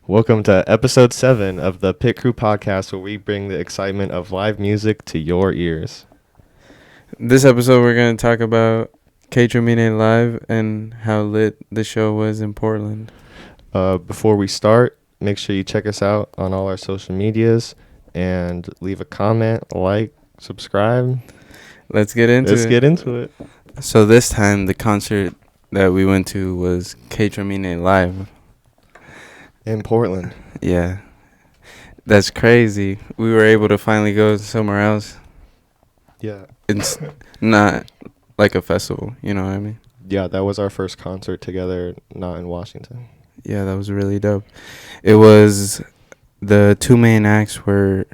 Welcome to episode 7 of the PitCrew Podcast, where we bring the excitement of live music to your ears. This episode, we're going to talk about KAYTRAMINÉ Live and how lit the show was in Portland. Before we start, make sure you check us out on all our social medias and leave a comment, like, subscribe. Let's get into it. So this time, the concert that we went to was KAYTRAMINÉ Live. In Portland. Yeah. That's crazy. We were able to finally go somewhere else. Yeah. It's not like a festival, you know what I mean? Yeah, that was our first concert together, not in Washington. Yeah, that was really dope. It was, the two main acts were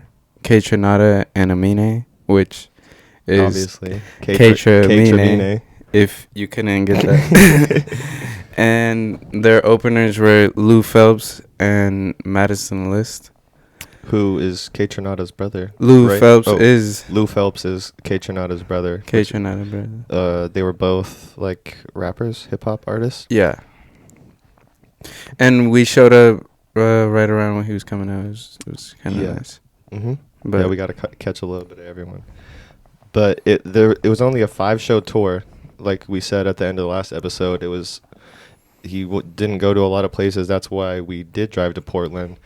KAYTRAMINÉ and Amine, which is obviously KAYTRAMINÉ, if you couldn't get that. And their openers were Lou Phelps and Madison List. Who is KAYTRAMINÉ's brother? Lou right? Phelps is KAYTRAMINÉ's brother. KAYTRAMINÉ's brother. They were both like rappers, hip hop artists. Yeah. And we showed up right around when he was coming out. It was kind of nice. Mm-hmm. But yeah, we got to catch a little bit of everyone. But it was only a 5-show tour. Like we said at the end of the last episode, it was he didn't go to a lot of places. That's why we did drive to Portland.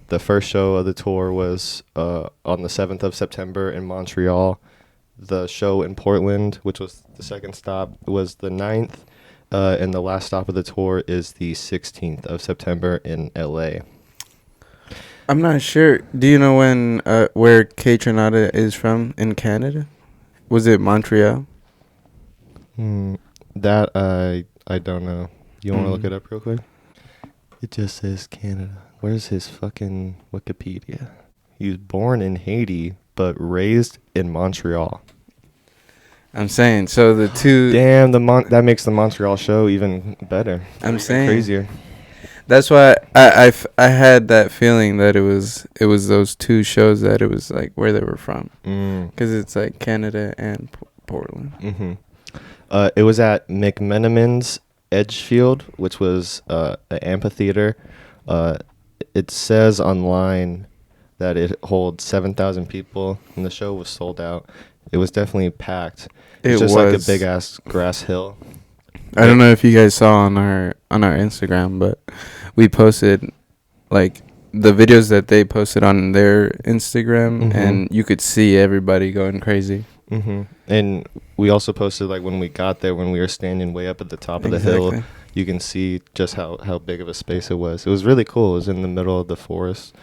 The first show of the tour was on the 7th of September in Montreal. The show in Portland, which was the second stop, was the 9th. And the last stop of the tour is the 16th of September in LA. I'm not sure. Do you know where KAYTRAMINÉ is from in Canada? Was it Montreal? That I don't know. You want to look it up real quick? It just says Canada. Where's his fucking Wikipedia? He was born in Haiti, but raised in Montreal. I'm saying, so the two... Damn, that makes the Montreal show even better. I'm saying. Crazier. That's why I had that feeling that it was those two shows that it was like where they were from. Because it's like Canada and Portland. Mm-hmm. It was at McMenamin's Edgefield, which was an amphitheater. It says online that it holds 7,000 people, and the show was sold out. It was definitely packed. It's just like a big ass grass hill. I don't know if you guys saw on our Instagram, but we posted like the videos that they posted on their Instagram, and you could see everybody going crazy. Mm-hmm. And we also posted like when we got there, when we were standing way up at the top of the hill, you can see just how big of a space it was. It was really cool. It was in the middle of the forest,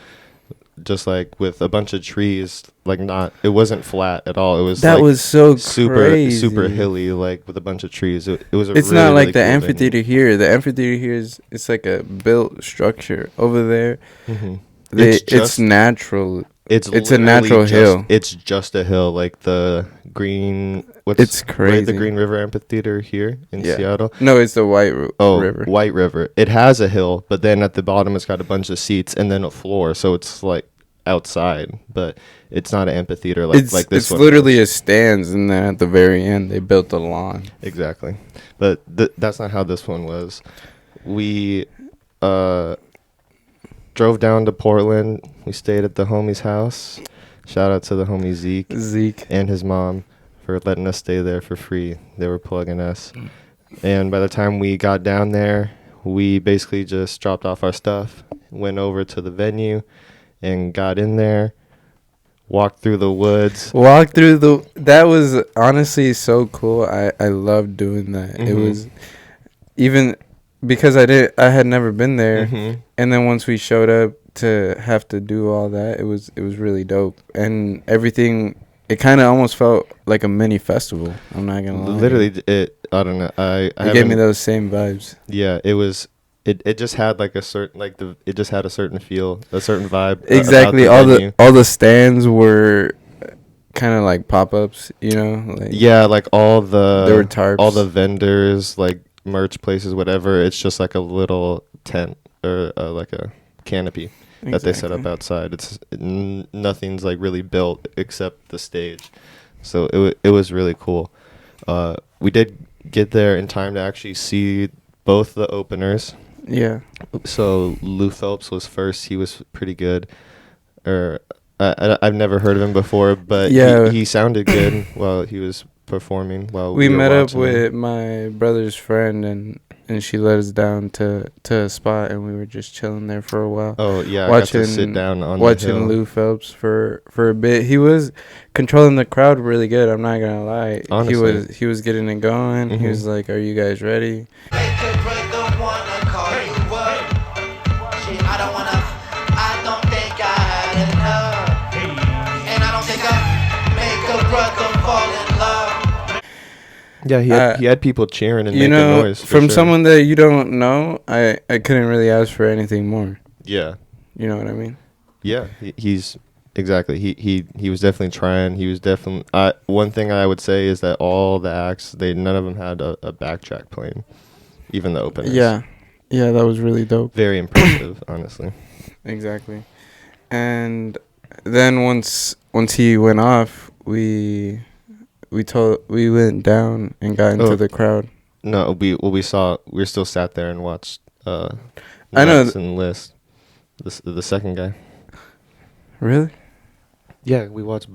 just like with a bunch of trees. Like it wasn't flat at all. It was was so super hilly, like with a bunch of trees. It was a it's really, not like really the cool amphitheater venue. here. The amphitheater here it's like a built structure. Over there, It's natural. It's a literally natural hill. It's just a hill, like the green. It's crazy. Right, the Green River Amphitheater here in Seattle. No, it's the River. White River. It has a hill, but then at the bottom it's got a bunch of seats and then a floor, so it's like outside, but it's not an amphitheater like this one. It's literally a stands, and then at the very end they built the lawn. Exactly, but that's not how this one was. We drove down to Portland. We stayed at the homie's house. Shout out to the homie Zeke and his mom for letting us stay there for free. They were plugging us. And by the time we got down there, we basically just dropped off our stuff, went over to the venue, and got in there, walked through the woods. That was honestly so cool. I loved doing that. It was even because I had never been there, and then once we showed up to have to do all that, it was really dope, and everything. It kind of almost felt like a mini festival. I'm not gonna lie. Literally, I don't know. It gave me those same vibes. Yeah, it was. It just had like a certain it just had a certain feel, a certain vibe. Exactly. All the stands were kind of like pop-ups, you know. Like like all the there were tarps. All the vendors, like merch places, whatever. It's just like a little tent or like a canopy that they set up outside. It's nothing's like really built except the stage, so it was really cool. We did get there in time to actually see both the openers. Yeah. So Lou Phelps was first. He was pretty good. I've never heard of him before, but Yeah. he sounded good while he was performing. While We were met up watching with him. my brother's friend, and she led us down to a spot, and we were just chilling there for a while. Oh yeah, I got to sit Watching down on the watching hill. Lou Phelps for a bit. He was controlling the crowd really good. I'm not gonna lie. Honestly. He was getting it going. He was like, "Are you guys ready?" Yeah, he had people cheering and You making know, noise. from sure. someone that you don't know, I couldn't really ask for anything more. Yeah, You know what I mean? yeah, he's exactly. He was definitely trying. He was definitely. One thing I would say is that all the acts, none of them had a backtrack playing, even the openers. Yeah, that was really dope. Very impressive, honestly. Exactly. And then once he went off, we went down and got into the crowd. No, we still sat there and watched. I know Madison List, the second guy. Really? Yeah, we watched.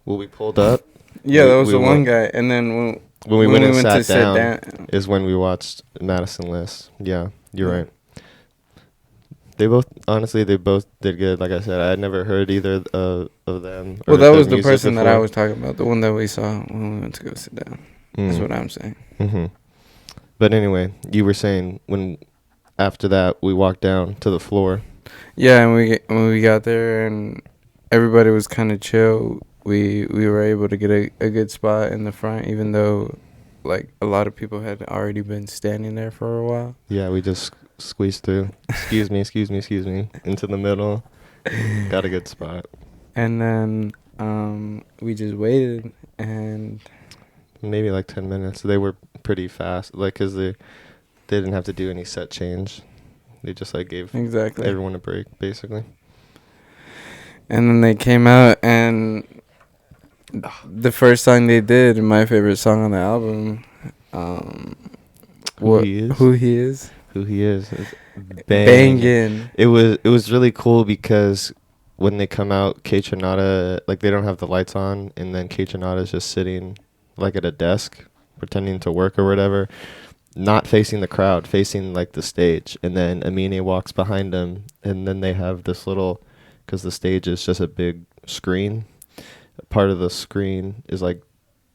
Well, we pulled up. Yeah, that was we the one went- guy, and then When we went and to sat sit down, is when we watched Madison List. Yeah, you're right. They both did good. Like I said, I had never heard either of them. Well, or that their was the music person that I before. was talking about, the one that we saw when we went to go sit down. That's what I'm saying. Mm-hmm. But anyway, you were saying after that we walked down to the floor. Yeah, and when we got there and everybody was kind of chill, we were able to get a good spot in the front, even though like a lot of people had already been standing there for a while. Yeah, we just squeezed through. Excuse me, into the middle. Got a good spot. And then we just waited, and Maybe like 10 minutes. They were pretty fast, like, because they didn't have to do any set change. They just like gave exactly everyone a break, basically. And then they came out, and the first song they did, my favorite song on the album, Who He Is? Who He Is. Who He Is. Bangin'. It was really cool because when they come out, KAYTRAMINÉ, like, they don't have the lights on, and then KAYTRAMINÉ is just sitting like at a desk pretending to work or whatever, not facing the crowd, facing like the stage. And then Aminé walks behind him, and then they have this little, because the stage is just a big screen. Part of the screen is like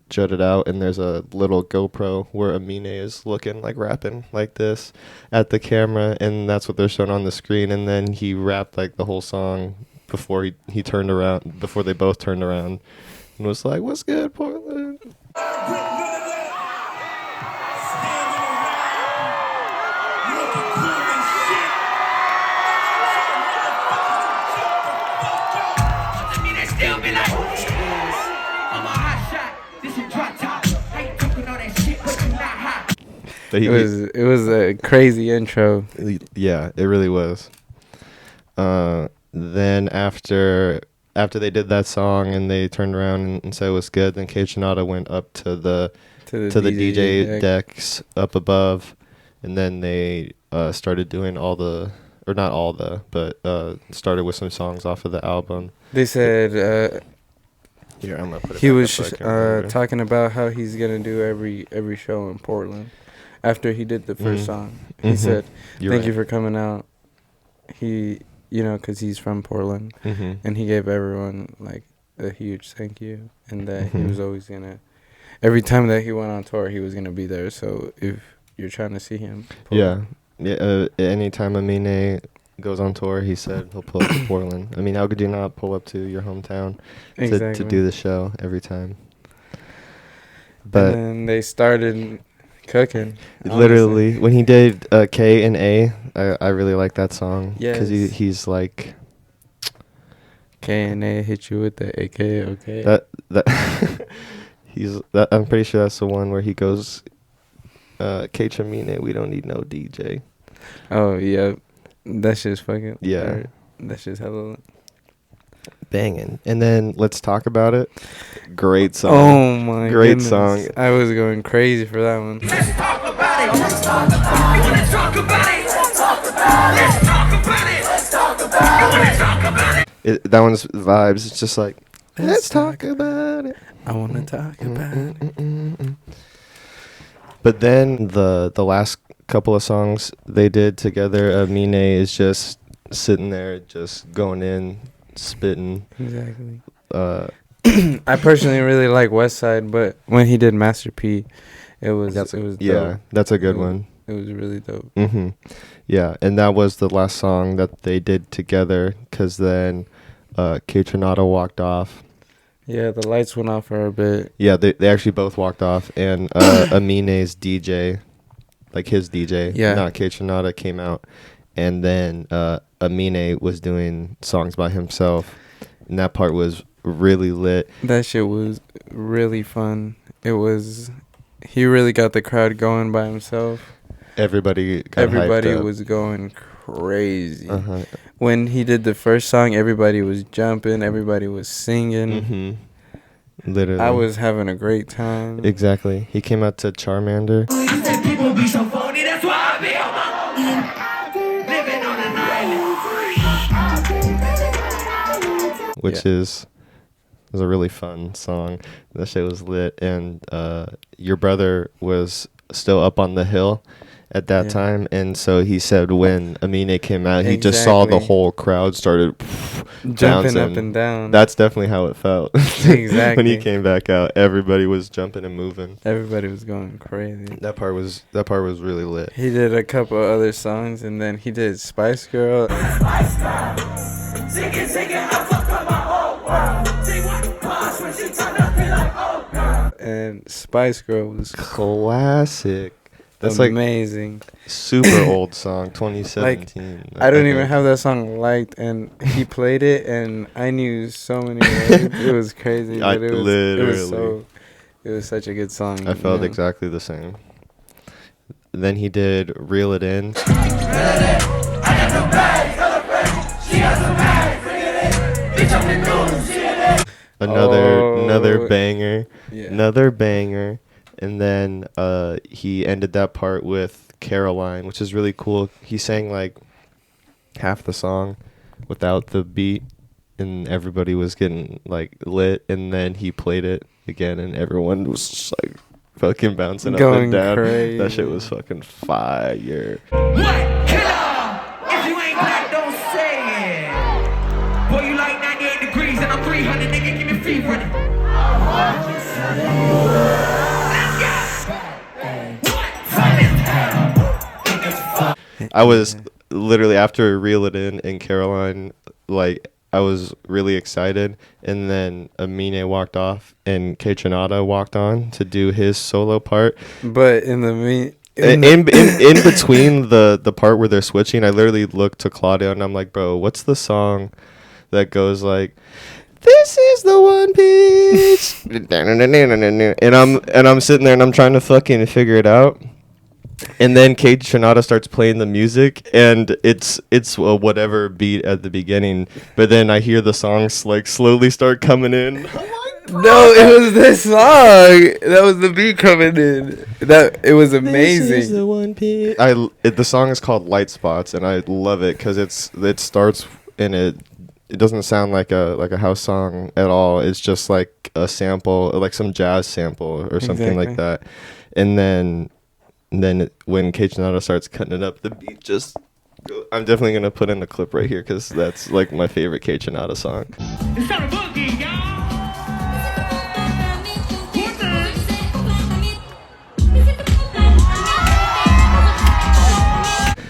jutted out, and there's a little GoPro where Aminé is looking like rapping like this at the camera, and that's what they're showing on the screen. And then he rapped like the whole song before he turned around, before they both turned around, and was like, "What's good, Portland?" But It was a crazy intro. Yeah, it really was. Then after they did that song and they turned around and said it was good, then KAYTRAMINÉ went up to the DJ decks up above, and then they started doing started with some songs off of the album. They said Here, I'm gonna put it he back was up so I can remember. talking about how he's gonna do every show in Portland. After he did the first song, he said, "Thank you for coming out." He, because he's from Portland, and he gave everyone like a huge thank you, and that he was always gonna. Every time that he went on tour, he was gonna be there. So if you're trying to see him, yeah. Anytime Aminé goes on tour, he said he'll pull up to Portland. I mean, how could you not pull up to your hometown to do the show every time? But and then they started cooking. Literally, honestly. when he did K and A, I really like that song because Yes. he's like KNA hit you with the AK. Okay. that I'm pretty sure that's the one where he goes, KAYTRAMINÉ, we don't need no DJ. Oh yeah, that's just fucking. Yeah. That's just hella. Banging. And then Let's Talk About It. Great song. Oh my Great goodness. song. I was going crazy for that one. Let's talk about it. Let's talk about it. That one's vibes. It's just like, let's talk about it. I want to talk about it. But then the last couple of songs they did together, Amine is just sitting there, just going in, spitting. Exactly. I personally really like West Side, but when he did Master P, it was dope. Yeah, that's a good one. It was really dope. Yeah, and that was the last song that they did together, because then KAYTRAMINÉ walked off. Yeah, the lights went off for a bit. Yeah, they actually both walked off, and Amine's DJ, like his DJ, not KAYTRAMINÉ, came out, and then Amine was doing songs by himself, and that part was really lit. That shit was really fun. He really got the crowd going by himself. Everybody was going crazy. When he did the first song, everybody was jumping, everybody was singing. Literally, I was having a great time. Exactly. He came out to Charmander, which was a really fun song. That shit was lit, and your brother was still up on the hill at that time, and so he said when Amine came out, he just saw the whole crowd started jumping bouncing up and down. That's definitely how it felt. Exactly. When he came back out, everybody was jumping and moving. Everybody was going crazy. That part was really lit. He did a couple other songs, and then he did Spice Girl. Spice Girl. Sing it, I fuck up my whole world. See what pause when she turned up, be like, oh girl. And Spice Girl was classic. That's amazing. Like super old song, 2017. I don't even have that song liked, and he played it, and I knew so many words. It was crazy. It was such a good song. I felt exactly the same. Then he did Reel It In. Another banger. Yeah. Another banger. And then he ended that part with Caroline, which is really cool. He sang like half the song without the beat, and everybody was getting like lit. And then he played it again, and everyone was just like fucking bouncing up and down. Crazy. That shit was fucking fire. What? Killer! If you ain't black, don't say it. Boy, you like 98 degrees and I'm 300, nigga, give me fever. I was literally, after Reel It In and Caroline, like, I was really excited, and then Amine walked off and KAYTRAMINÉ walked on to do his solo part. But in between the part where they're switching, I literally looked to Claudio and I'm like, bro, what's the song that goes like, this is the One Piece? and I'm sitting there and I'm trying to fucking figure it out. And then KAYTRAMINÉ starts playing the music, and it's whatever beat at the beginning. But then I hear the songs like slowly start coming in. No, it was this song. That was the beat coming in. It was amazing. This is the One Piece. The song is called Light Spots, and I love it because it starts and it doesn't sound like a house song at all. It's just like a sample, like some jazz sample or something like that. And then when KAYTRAMINÉ starts cutting it up, the beat just I'm definitely going to put in a clip right here because that's like my favorite KAYTRAMINÉ song. It's not a boogie, y'all.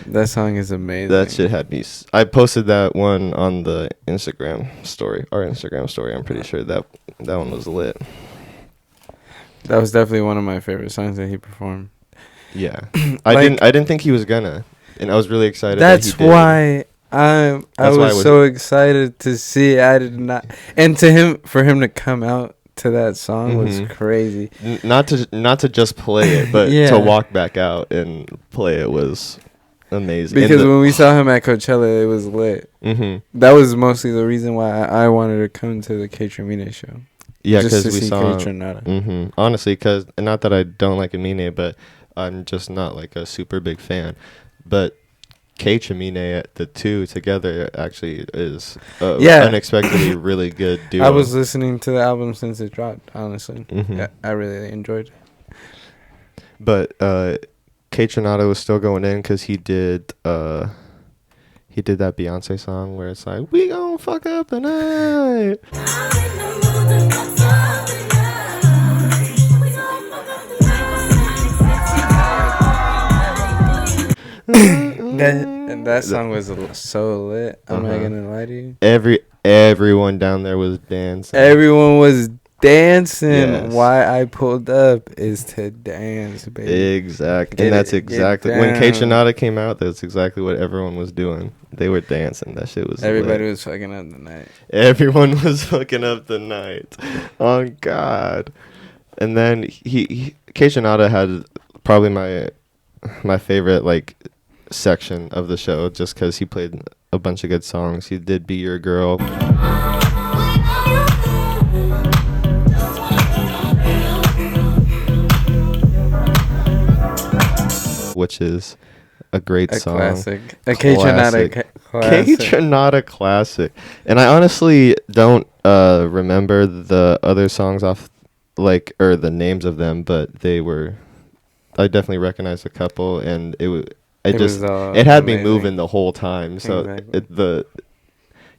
That song is amazing. That shit had me. I posted that one on the Instagram story, our Instagram story. I'm pretty sure that one was lit. That was definitely one of my favorite songs that he performed. Yeah, I didn't think he was gonna, and I was really excited. That's why I was so excited to see. I did not, and for him to come out to that song was crazy. Not to just play it, but to walk back out and play it was amazing. Because when we saw him at Coachella, it was lit. That was mostly the reason why I wanted to come to the KAYTRAMINÉ show. Yeah, because we saw KAYTRAMINÉ. Honestly, because not that I don't like Amine, but I'm just not like a super big fan. But KAYTRAMINÉ, the two together actually is unexpectedly really good duo. I was listening to the album since it dropped, honestly. Mhm. Yeah, I really enjoyed it. But KAYTRAMINÉ was still going in because he did that Beyonce song where it's like, we gon' fuck up the night. That song was so lit. I'm not gonna lie to you. Everyone down there was dancing. Everyone was dancing. Yes. Why I pulled up is to dance, baby. Exactly. And that's exactly when KAYTRAMINÉ came out, that's exactly what everyone was doing. They were dancing. That shit was Everybody lit. was fucking up the night. Everyone was fucking up the night. Oh God. And then KAYTRAMINÉ had probably my favorite like section of the show, just because he played a bunch of good songs. He did Be Your Girl, which is a great song. Classic. A KAYTRAMINÉ classic. KAYTRAMINÉ classic. And I honestly don't remember the other songs off, like, or the names of them, but I definitely recognized a couple, and it had me moving the whole time. So Exactly.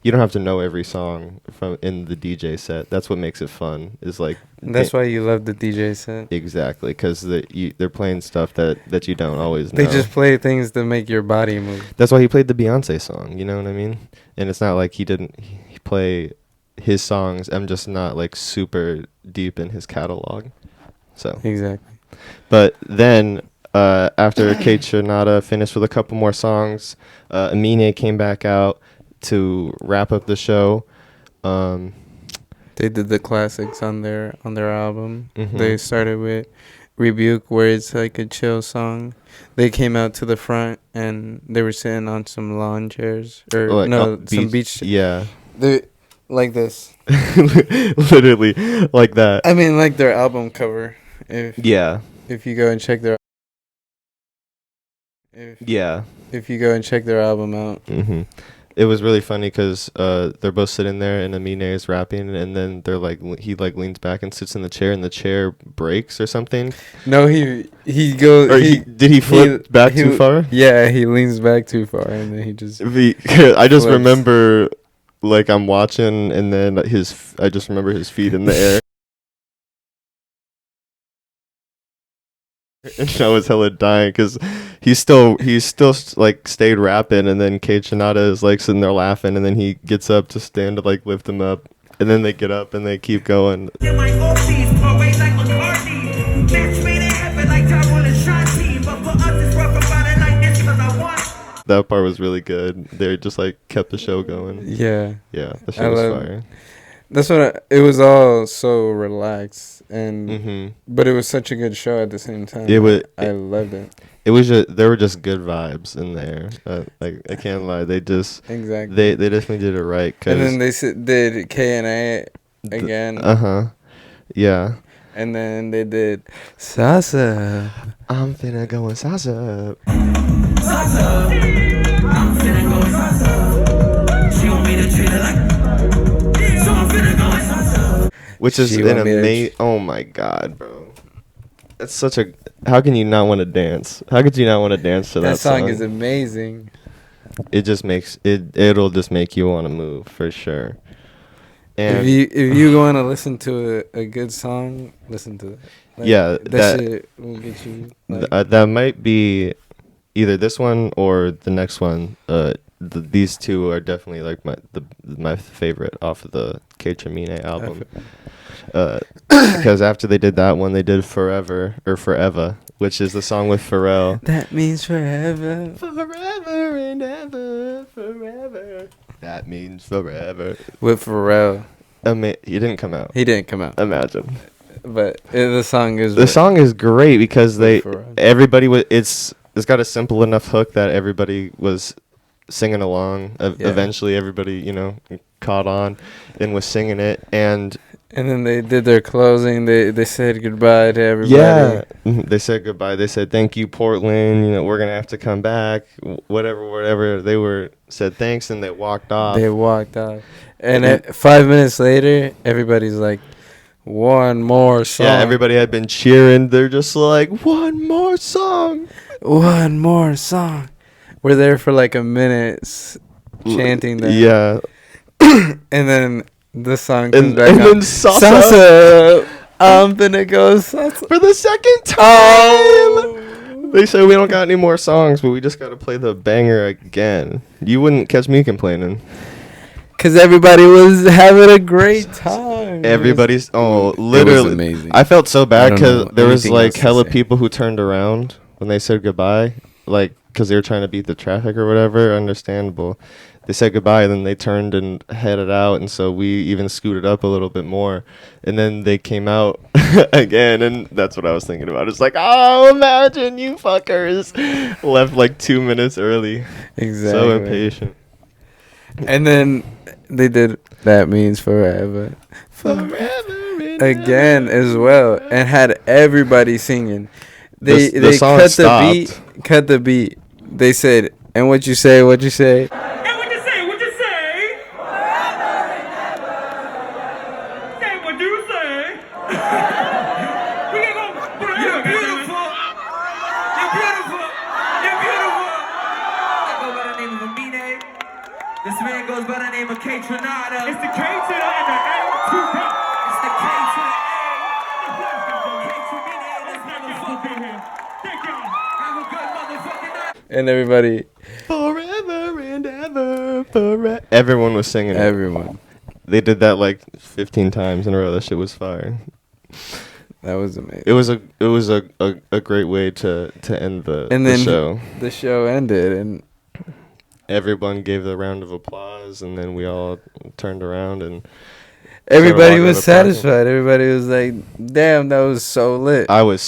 You don't have to know every song from in the DJ set. That's what makes it fun. Is like That's why you love the DJ set. exactly, because they're playing stuff that you don't always know. They just play things to make your body move. That's why he played the Beyonce song. You know what I mean? And it's not like he didn't play his songs. I'm just not like super deep in his catalog. So Exactly. but then after KAYTRAMINÉ finished with a couple more songs, Amine came back out to wrap up the show. They did the classics on their album. Mhm. They started with Rebuke, where it's like a chill song. They came out to the front and they were sitting on some lawn chairs or some beach. Yeah. They like this. Literally like that. I mean, like their album cover. Yeah. If you go and check their. Yeah. If you go and check their album out. Mhm. It was really funny because they're both sitting there and Amine is rapping, and then they're like he like leans back and sits in the chair, and the chair breaks or something. No, he goes. Or did he flip back too far? Yeah, he leans back too far, and then he just. I just flips. remember, like I'm watching, and then I just remember his feet in the air. And I was hella dying because he still like stayed rapping, and then KAYTRAMINÉ is like sitting there laughing, and then he gets up to stand to like lift him up, and then they get up and they keep going. That part was really good. They just like kept the show going. Yeah. Yeah, the show was fire. That's what it was all so relaxed and but it was such a good show at the same time. I loved it. It was there were just good vibes in there. Like I can't lie, they just exactly they definitely did it right. And then they did K&A again. Yeah. And then they did Salsa. I'm finna go in salsa. Salsa. I'm finna go in salsa. She want me to treat her like. Which is an amazing. Oh my god, bro! It's such a. How can you not want to dance? How could you not want to dance to that song? That song is amazing. It just makes it. It'll just make you want to move for sure. And if you want to listen to a good song, listen to it. Like, yeah, that shit will get you. Like, that might be either this one or the next one. These two are definitely like my favorite off of the KAYTRAMINÉ album. Because after they did that one, they did Forever, which is the song with Pharrell. That means forever. Forever and ever, forever. That means forever. With Pharrell. He didn't come out. He didn't come out. Imagine. But the song is. The song is great because everybody was. It's got a simple enough hook that everybody was singing along. Eventually, everybody caught on and was singing it, and And then they did their closing. They said goodbye to everybody. Yeah, they said goodbye. They said thank you, Portland. You know, we're gonna have to come back. Whatever. They said thanks, and they walked off. They walked off. And 5 minutes later, everybody's like, one more song. Yeah, everybody had been cheering. They're just like, one more song. One more song. We're there for like a minute chanting that. Yeah. And then the song comes back and up. then Salsa. I'm gonna go salsa. For the second time. Oh. They said we don't got any more songs, but we just got to play the banger again. You wouldn't catch me complaining. Because everybody was having a great time. Everybody's, literally. It was amazing. I felt so bad because there was like hella say. people who turned around when they said goodbye. Like, because they were trying to beat the traffic or whatever. Understandable. They said goodbye, and then they turned and headed out, and so we even scooted up a little bit more. And then they came out again, and that's what I was thinking about. It's like, oh, imagine you fuckers left like 2 minutes early. Exactly. So impatient. And then they did That Means Forever. Again as well, and had everybody singing. They song cut stopped. cut the beat. They said, and what you say? And what you say? Say what you say. We can go. You're beautiful. You're beautiful. You're beautiful. I go by the name of Amine. This man goes by the name of KAYTRAMINÉ. It's the K to the N, the A to the It's the K to the A. KAYTRAMINÉ, this motherfucker. Thank y'all. Have a good motherfucking night. And everybody, Forever and ever, forever. Everyone was singing it. everyone. They did that like 15 times in a row. That shit was fire. That was amazing. It was a great way to end the show. The show ended, and Everyone gave the round of applause, and then we all turned around and everybody walking was to the park. satisfied. Everybody was like, "Damn, that was so lit." I was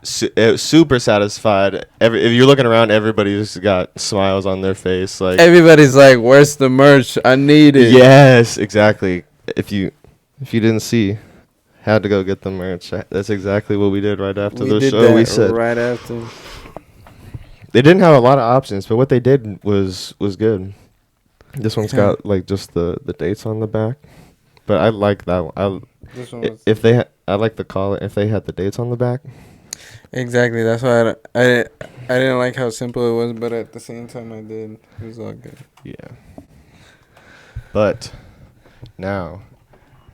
super satisfied. If you're looking around, everybody's got smiles on their face. Like Everybody's like, "Where's the merch? I need it." yes, exactly. If you didn't see, had to go get the merch. That's exactly what we did right after the did show. that We said right after. they didn't have a lot of options, but what they did was good. This one's got like just the dates on the back, but I like that one. This one was I like the collar if they had the dates on the back. exactly. That's why I didn't like how simple it was, but at the same time I did. It was all good. Yeah. But now,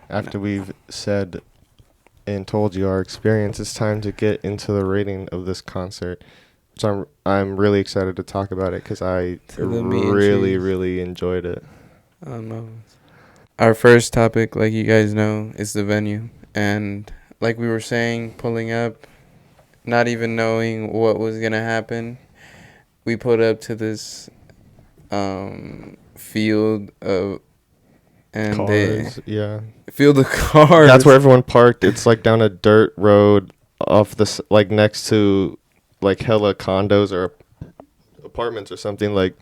after we've said and told you our experience, it's time to get into the rating of this concert. So I'm really excited to talk about it because I To the meat and really, cheese. really enjoyed it. I don't know. Our first topic, like you guys know, is the venue. And like we were saying, pulling up, not even knowing what was going to happen, we pulled up to this field of... And Cars, yeah. field of cars. That's where everyone parked. It's like down a dirt road off like next to like hella condos or apartments or something. Like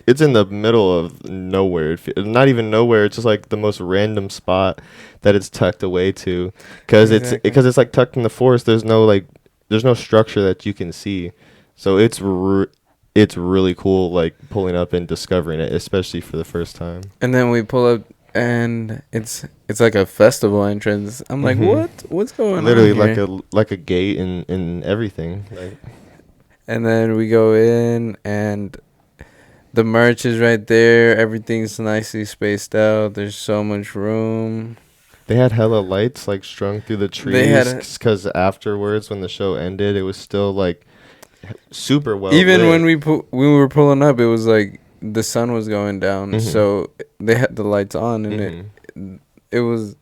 it's in the middle of nowhere. Not even nowhere. It's just like the most random spot that it's tucked away to, because it's like tucked in the forest. There's no structure that you can see, so it's really cool, like pulling up and discovering it, especially for the first time. And then we pull up, and it's like a festival entrance. I'm like, what's going Literally on here? like a gate and everything. Like, and then we go in, and the merch is right there. Everything's nicely spaced out. There's so much room. they had hella lights like strung through the trees, because afterwards when the show ended, it was still like super well Even lit. when we were pulling up, it was like the sun was going down, so they had the lights on, and it was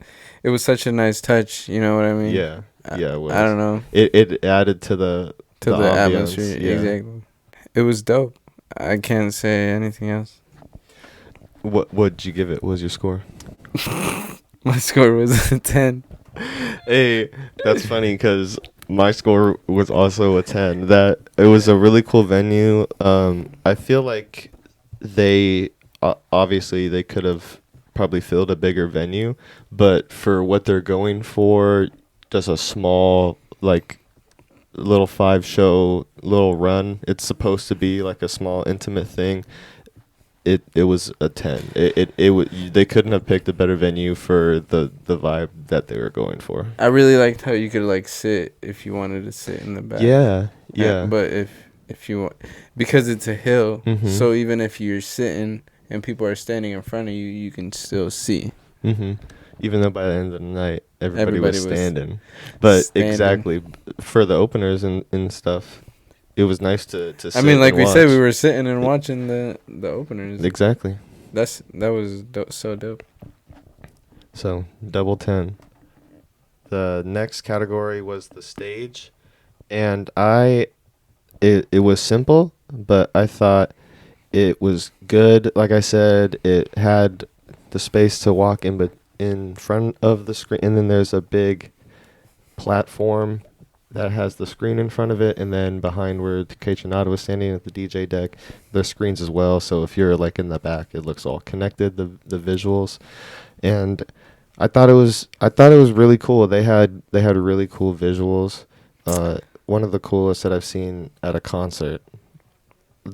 such a nice touch. You know what I mean? Yeah, it was. I don't know. It added to the ambience, atmosphere. yeah. Exactly. It was dope. I can't say anything else. What'd you give it? What was your score? My score was a 10. Hey, that's funny because my score was also a 10. That it was a really cool venue. I feel like they obviously they could have probably filled a bigger venue, but for what they're going for, just a small like little 5 show little run. It's supposed to be like a small intimate thing. It was a 10. They couldn't have picked a better venue for the vibe that they were going for. I really liked how you could like sit if you wanted to sit in the back. Yeah. But if you want, because it's a hill, Mhm. so even if you're sitting and people are standing in front of you, you can still see. Mhm. Even though by the end of the night everybody was standing. standing. Exactly, for the openers and stuff, it was nice to sit. I mean, like and we said, watch. we were sitting and watching the openers. Exactly. That was so dope. So double 10. The next category was the stage, and it was simple, but I thought it was good. Like I said, it had the space to walk in front of the screen, and then there's a big platform that has the screen in front of it, and then behind where KAYTRAMINÉ was standing at the DJ deck, there's screens as well. So if you're like in the back, it looks all connected, the visuals. And I thought it was really cool. They had really cool visuals. One of the coolest that I've seen at a concert.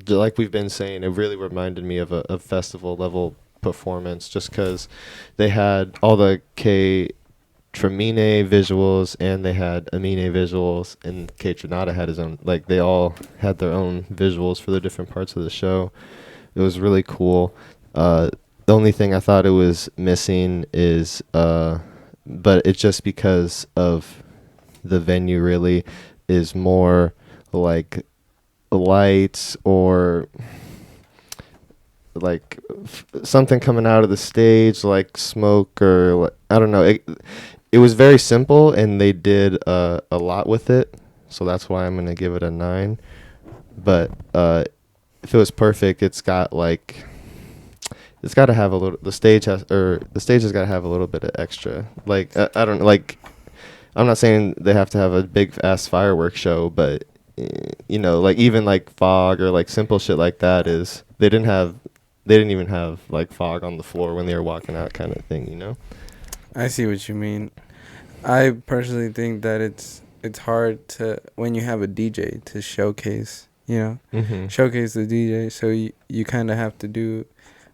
Like we've been saying, it really reminded me of a festival level performance, just because they had all the KAYTRAMINÉ visuals and they had Amine visuals, and KAYTRAMINÉ had his own. Like they all had their own visuals for the different parts of the show. It was really cool. The only thing I thought it was missing is, but it's just because of the venue really, is more like lights or like something coming out of the stage, like smoke or like, I don't know. It was very simple, and they did a lot with it, so that's why I'm gonna give it a 9. But if it was perfect, it's got to have a little. The stage has got to have a little bit of extra. Like I don't like. I'm not saying they have to have a big ass fireworks show, but like even like fog or like simple shit like that is they didn't even have like fog on the floor when they were walking out, kind of thing. I see what you mean. I personally think that it's hard to, when you have a DJ, to showcase, Mm-hmm. showcase the DJ. So you kind of have to do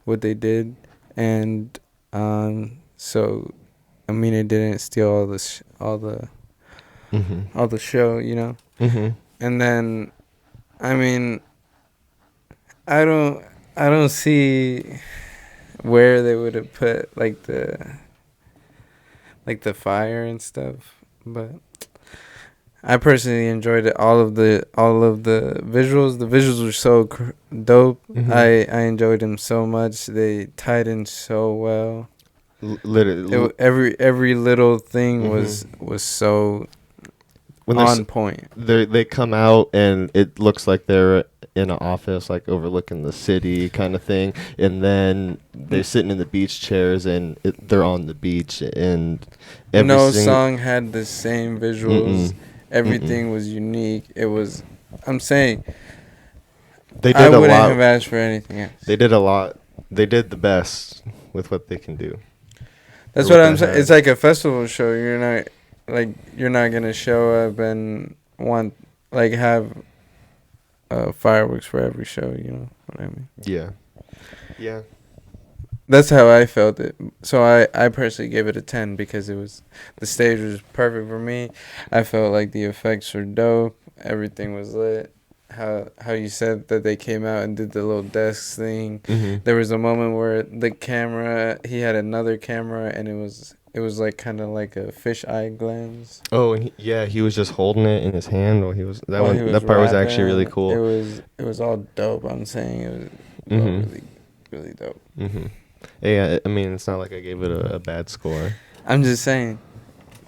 what they did, and so it didn't steal all the Mm-hmm. show, Mm-hmm. And then, I don't see where they would have put like the fire and stuff, but I personally enjoyed it. All of the visuals. The visuals were so dope. Mm-hmm. I enjoyed them so much. They tied in so well. Literally, Every little thing Mm-hmm. was so when on point. they come out and it looks like they're in an office, like overlooking the city, kind of thing, and then they're sitting in the beach chairs and they're on the beach, and No song had the same visuals. Mm-mm. Everything was unique. It was. I'm saying. They did I a wouldn't lot. have asked for anything else. They did a lot. They did the best with what they can do. That's Or what what I'm they saying. had. It's like a festival show. You're not gonna show up and want have fireworks for every show. You know what I mean? Yeah. That's how I felt it. So I personally gave it a 10 because the stage was perfect for me. I felt like the effects were dope. Everything was lit. How you said that they came out and did the little desks thing. Mm-hmm. There was a moment where he had another camera, and it was like kind of like a fisheye lens. Oh, and he was just holding it in his hand while he was While he was that part was actually rapping. really cool. It was all dope. I'm saying it was all Mhm. really, really dope. Mm-hmm. Yeah, I mean, it's not like I gave it a bad score. I'm just saying,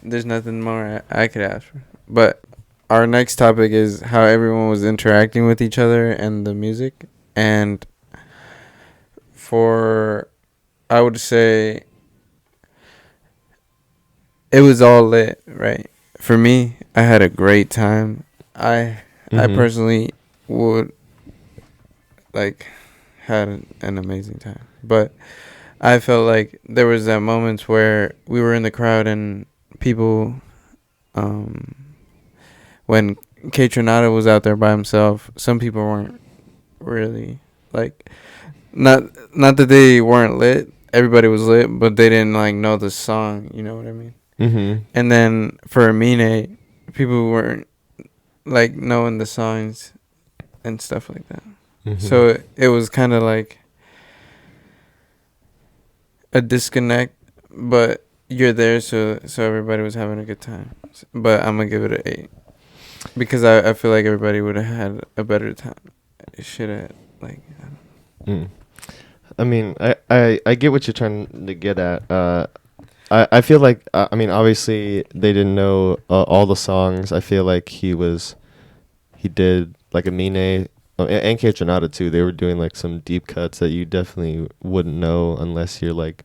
there's nothing more I could ask for. But our next topic is how everyone was interacting with each other and the music. And I would say, it was all lit, right? For me, I had a great time. I Mhm. personally would had an amazing time. But I felt like there was that moments where we were in the crowd and people, when KAYTRAMINÉ was out there by himself, some people weren't really like, not that they weren't lit. Everybody was lit, but they didn't like know the song. You know what I mean? Mm-hmm. And then for Amine, people weren't like knowing the songs and stuff like that. Mm-hmm. So it was kind of like a disconnect, but you're there, so everybody was having a good time. But I'm gonna give it an 8 because I feel like everybody would have had a better time. It should have like. I mean, I get what you're trying to get at. I feel like I mean, obviously they didn't know all the songs. I feel like he did like Amine and KAYTRAMINÉ too. They were doing like some deep cuts that you definitely wouldn't know unless you're like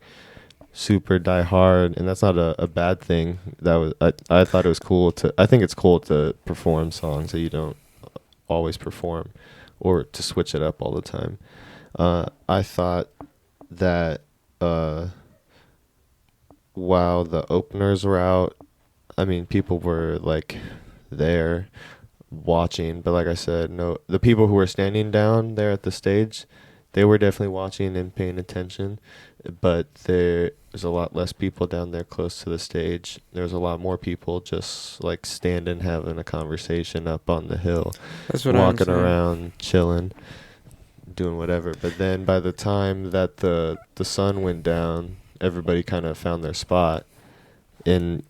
super die hard, and that's not a bad thing. That was I thought it was cool to. I think it's cool to perform songs that you don't always perform, or to switch it up all the time. I thought that while the openers were out, I mean, people were like there watching, but like I said, no, the people who were standing down there at the stage, they were definitely watching and paying attention, but there was a lot less people down there close to the stage. There was a lot more people just like standing, having a conversation up on the hill. That's what walking I'm saying. around, chilling, doing whatever. But then by the time that the sun went down, everybody kind of found their spot, and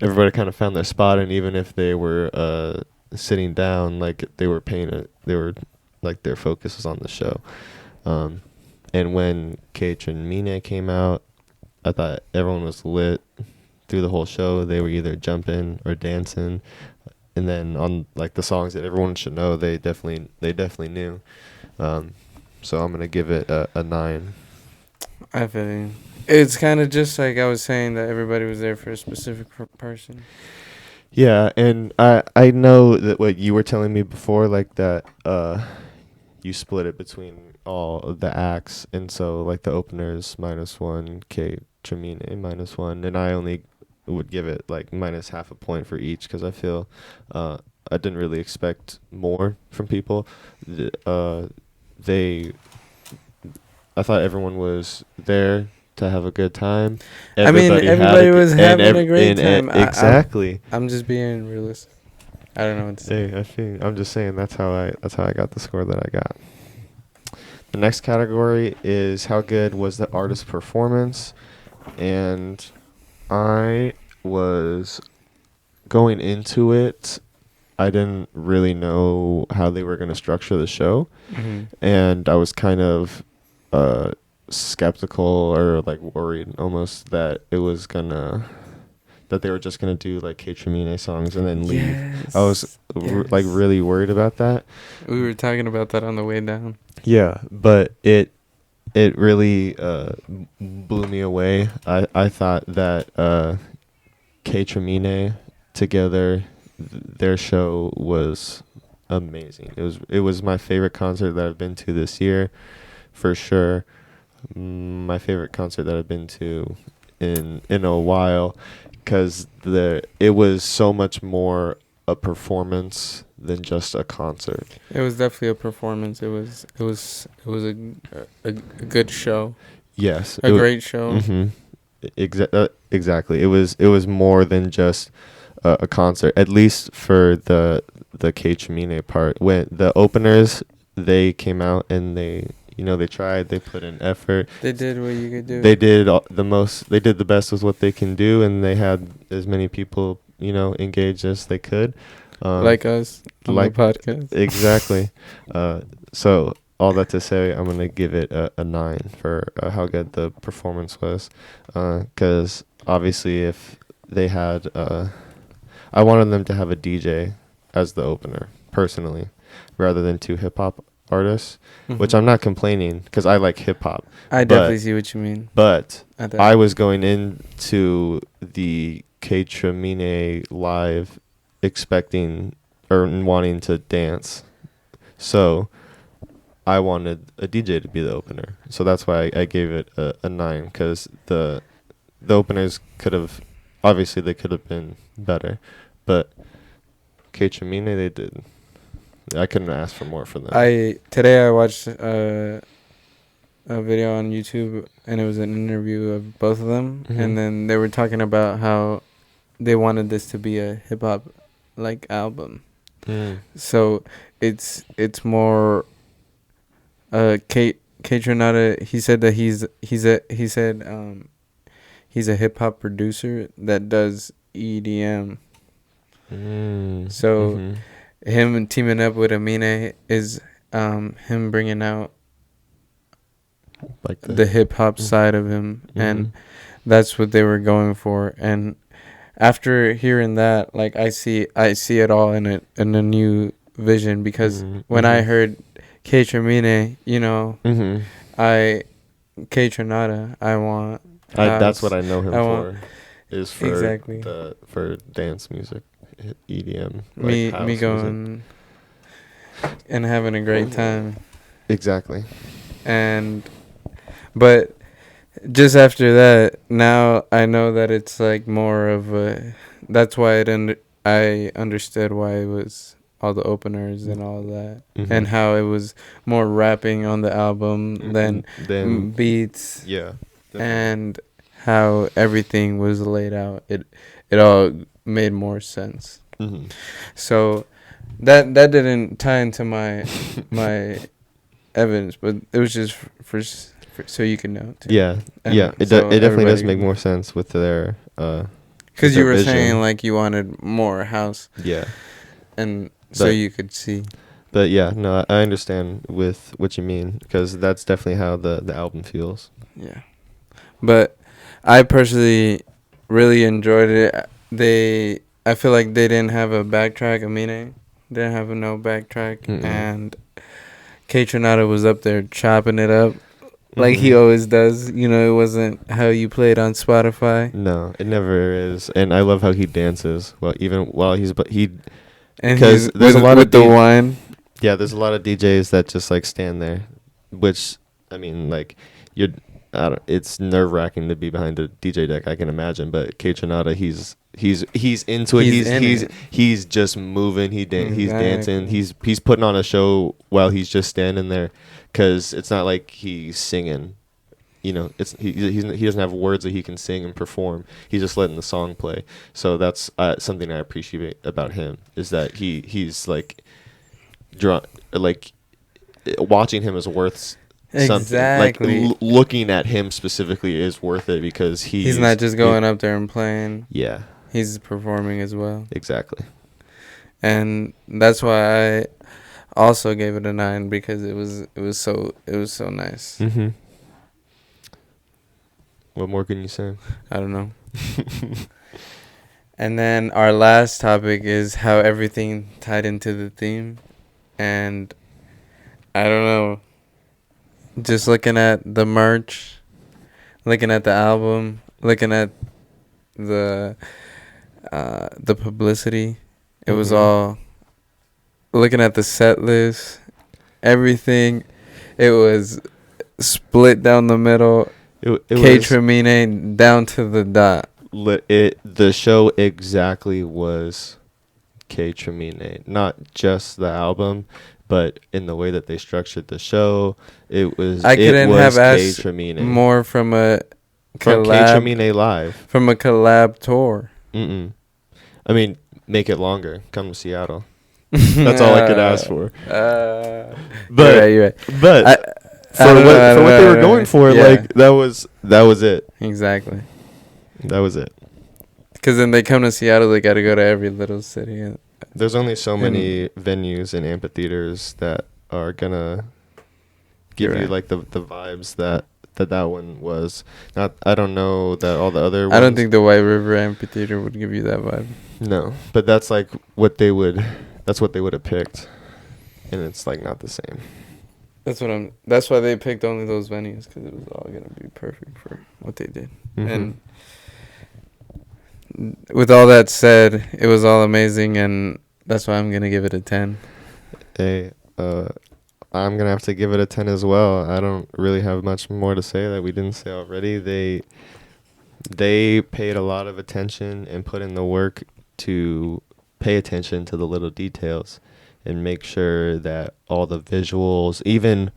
everybody kind of found their spot. And even if they were sitting down, like they were like their focus was on the show. And when KAYTRAMINÉ came out, I thought everyone was lit through the whole show. They were either jumping or dancing. And then on like the songs that everyone should know, they definitely knew. So I'm gonna give it a 9. I feel you. It's kind of just like I was saying that everybody was there for a specific person. Yeah, and I know that what you were telling me before, like that you split it between all of the acts, and so like the openers -1, KAYTRAMINÉ -1, and I only would give it like minus half a point for each because I feel I didn't really expect more from people. I thought everyone was there to have a good time. Everybody was having a great time. Exactly. I'm just being realistic. I don't know what to say. Hey, I'm just saying that's how I got the score that I got. The next category is how good was the artist's performance, and I was going into it. I didn't really know how they were going to structure the show, and I was kind of skeptical or like worried almost that it was that they were just gonna do like KAYTRAMINÉ songs and then leave. Yes. I was like really worried about that. We were talking about that on the way down. Yeah, but it really blew me away. I thought that KAYTRAMINÉ together, their show was amazing. It was my favorite concert that I've been to this year, for sure. My favorite concert that I've been to in a while, because it was so much more a performance than just a concert. It was definitely a performance. It was a good show. Yes, a great show. Mm-hmm. Exactly. It was more than just a concert. At least for the KAYTRAMINÉ part. When the openers, they came out and they tried. They put in effort. They did what you could do. They did the most. They did the best with what they can do, and they had as many people engaged as they could. Like us on the podcast. Exactly. So all that to say, I'm gonna give it a 9 for how good the performance was. Because obviously, if they had, I wanted them to have a DJ as the opener personally, rather than 2 hip hop artists, which I'm not complaining because I like hip hop. I definitely see what you mean. But I was going into the KAYTRAMINÉ live expecting or wanting to dance. So I wanted a DJ to be the opener, so that's why I gave it a 9, because the openers could have, obviously they could have been better, but KAYTRAMINÉ, they did. I couldn't ask for more for them. Today I watched a video on YouTube, and it was an interview of both of them, and then they were talking about how they wanted this to be a hip hop like album. So it's more KAYTRAMINÉ. He said that he's a hip hop producer that does EDM. So him teaming up with Amine is him bringing out like the hip hop side of him, and that's what they were going for. And after hearing that, like I see it all in a new vision, because when I heard KAYTRAMINÉ, you know, KAYTRAMINÉ, I want. That's what I know him for. Is for exactly for dance music, EDM. Me going music. And having a great time. Exactly. But just after that, now I know that it's like more of a. That's why I understood why it was all the openers and all that, and how it was more rapping on the album than beats. Yeah. Definitely. And how everything was laid out. It all made more sense. So that didn't tie into my evidence, but it was just for so you can know too. Yeah. It definitely does make more sense with their because you were vision. Saying like you wanted more house. Yeah. And so you could see. But yeah, no, I understand with what you mean, because that's definitely how the album feels. Yeah. But I personally really enjoyed it. I feel like they didn't have a backtrack. Amine didn't have no backtrack, and KAYTRAMINÉ was up there chopping it up like he always does. You know, it wasn't how you play it on Spotify. No, it never is. And I love how he dances. Well, even while there's a lot of the wine. Yeah, there's a lot of DJs that just like stand there, which I mean, like it's nerve-wracking to be behind a DJ deck, I can imagine, but KAYTRAMINÉ, he's into it. He's just moving. He's dancing. He's putting on a show while he's just standing there, because it's not like he's singing. You know, he doesn't have words that he can sing and perform. He's just letting the song play. So that's something I appreciate about him, is that he's like watching him is worth. Exactly. Like looking at him specifically is worth it, because he's not just going up there and playing. Yeah. He's performing as well. Exactly. And that's why I also gave it a 9, because it was so nice. What more can you say? I don't know. And then our last topic is how everything tied into the theme, and I don't know. Just looking at the merch, looking at the album, looking at the publicity, it was all looking at the set list, everything. It was split down the middle. KAYTRAMINÉ down to the dot. The show exactly was KAYTRAMINÉ, not just the album. But in the way that they structured the show, it was. I couldn't have asked more from a collab. From KAYTRAMINÉ live. From a collab tour. I mean, make it longer. Come to Seattle. That's all I could ask for. But you're right. But for what they were going for, like that was it. Exactly. That was it. Because then they come to Seattle, they got to go to every little city. There's only so many venues and amphitheaters that are gonna give you like the vibes that one was. Not, I don't know that all the other ones. I don't think the White River Amphitheater would give you that vibe. No, but that's like what they would have picked, and it's like not the same. That's why they picked only those venues, because it was all gonna be perfect for what they did. And with all that said, it was all amazing, and that's why I'm gonna give it a 10. I'm gonna have to give it a 10 as well. I don't really have much more to say that we didn't say already. They paid a lot of attention and put in the work to pay attention to the little details and make sure that all the visuals, even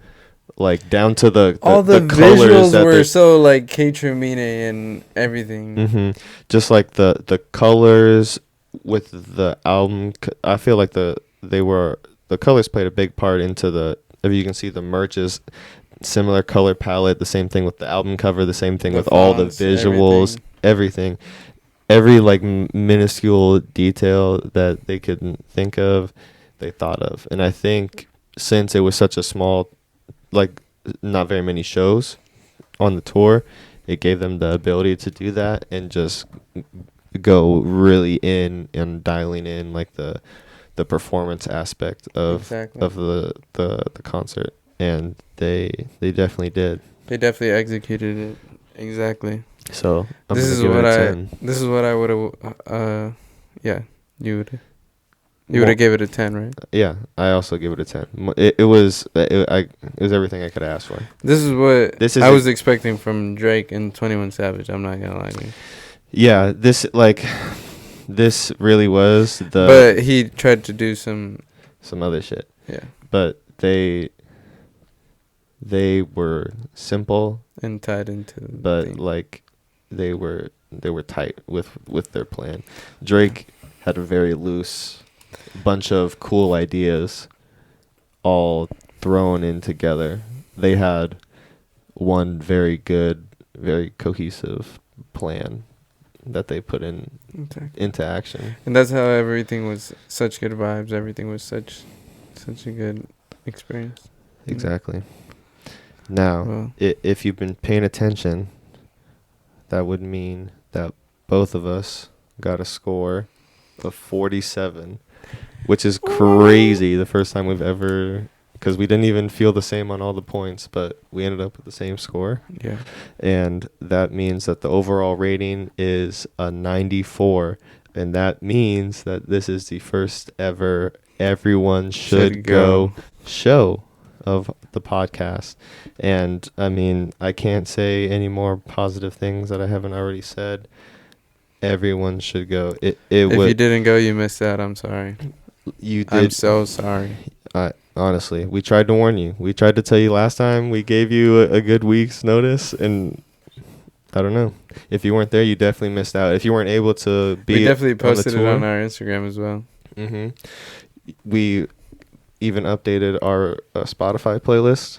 like down to the all the colors visuals that were so like KAYTRAMINÉ and everything. Mm-hmm. Just like the colors with the album, I feel like the colors played a big part into the. If you can see the merch is similar color palette, the same thing with the album cover, the same thing The with all the fonts, visuals, everything. Every like minuscule detail that they could think of, they thought of. And I think since it was such a small, like not very many shows on the tour, it gave them the ability to do that and just go really in and dialing in like the performance aspect of the concert. And they definitely did. They definitely executed it exactly. So This is what I would have. Yeah, you would have gave it a 10, right? Yeah, I also give it a 10. It was everything I could ask for. This is what I was expecting from Drake and 21 Savage. I'm not gonna lie to you. Yeah, this really was the. But he tried to do some other shit. Yeah. But they were simple and tied into. But like, they were tight with their plan. Drake had a very loose bunch of cool ideas all thrown in together. They had one very good, very cohesive plan that they put into action. And that's how everything was such good vibes. Everything was such a good experience. Exactly. Now, if you've been paying attention, that would mean that both of us got a score of 47, which is crazy. The first time we've ever, because we didn't even feel the same on all the points, but we ended up with the same score. Yeah. And that means that the overall rating is a 94. And that means that this is the first ever Everyone Should Go show of the podcast. And I mean, I can't say any more positive things that I haven't already said. Everyone should go. If you didn't go, you missed out. I'm sorry. You did. I'm so sorry. Honestly, we tried to warn you. We tried to tell you last time. We gave you a good week's notice, and I don't know. If you weren't there, you definitely missed out. If you weren't able to be, we definitely posted it on our Instagram as well. Mm-hmm. We even updated our Spotify playlist.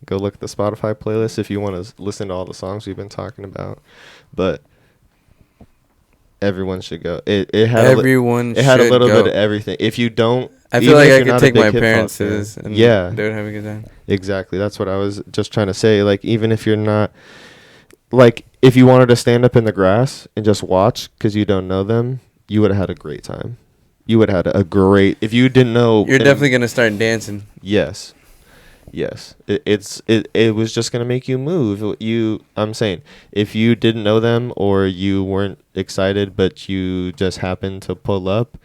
Go look at the Spotify playlist if you want to listen to all the songs we've been talking about. But everyone should go. It had a little bit of everything. If you don't, I feel like I could take my parents to this and they would have a good time. Exactly. That's what I was just trying to say. Like, even if you're not, like, if you wanted to stand up in the grass and just watch because you don't know them, you would have had a great time. You would have had a great, if you didn't know. You're definitely going to start dancing. Yes. It was just going to make you move. I'm saying, if you didn't know them or you weren't excited, but you just happened to pull up,